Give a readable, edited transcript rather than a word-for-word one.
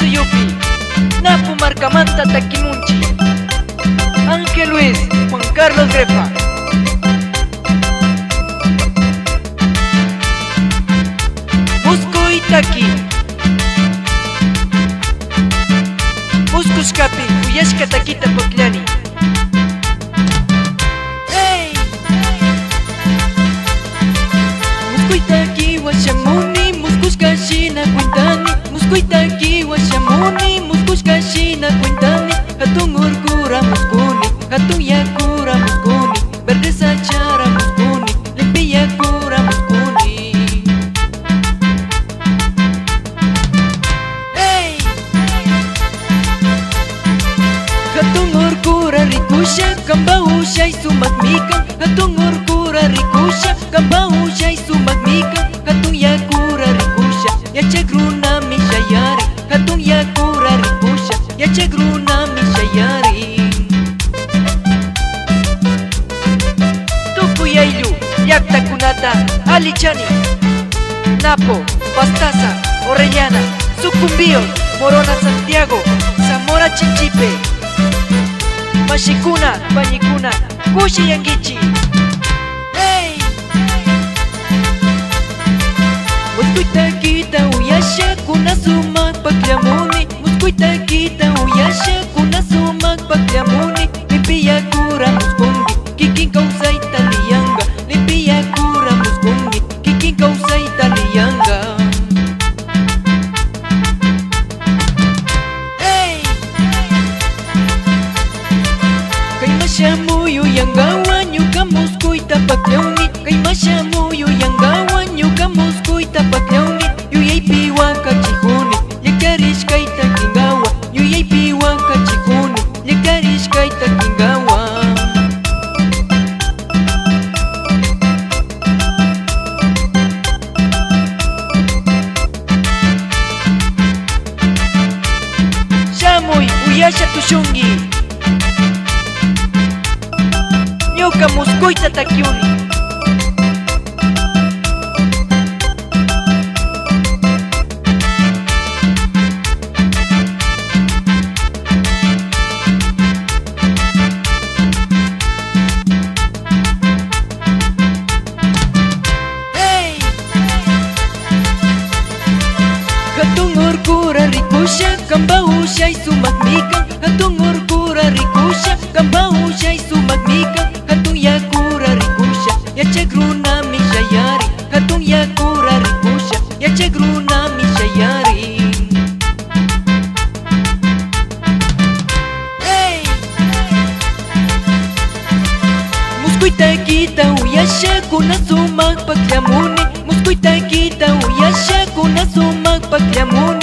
suyupi Napu marcamanta takimunchi Ángel Luis Juan Carlos Grefa. Musco Itaki Muscushkapi Uyashka takita poklani. Muskuitaki washamuni muskushka shina kuintani. Muskuitaki washamuni muskushka shina kuintani. Hatun urkura muskuni, hatun yakura muskuni, verde sachara muskuni, limpi yakura muskuni. Hatun urkura rikusha kamba usha isumakmika. Hatun urkura rikusha kamba usha isumakmika. Hatun yakura rikusha yachagruna mishayari. Hatun yakura rikusha yachagruna mishayari. Tukuyaylu yaktakunata alichani Napo, Pastaza, Orellana, Sucumbíos, Morona, Santiago, Zamora, Chinchipe, Mashikuna, Pañicuna, Kushi Yangichi. Muskuitakita uyasha kuna sumak paklamuni. Muskuitakita uyasha kuna sumak paklamuni. Limpi yakura muskungi kikin kausaita liyanga. Limpi yakura muskungi kikin kausaita liyanga. Kaymashamuyu yangawa nyuka muskuita paklauni. Kaymashamuyu yangawa nyuka muskuita paklauni. Yuyaypi wakachihuni yakarishkaita kingawa. Yuyaypi wakachihuni yakarishkaita kingawa. Shamuy uyasha tushungi ñuka muskuita takiuni. Hatun urkura rikusha kamba usha isumakmika. Hatun urkura rikusha kamba usha isumakmika. Hatun yakura rikusha yachagruna mishayari. Hatun yakura rikusha yachagruna mishayari. Muskuitakita uyasha kuna sumak paklamuni. Muskuitakita uyasha kuna sumak paklamuni.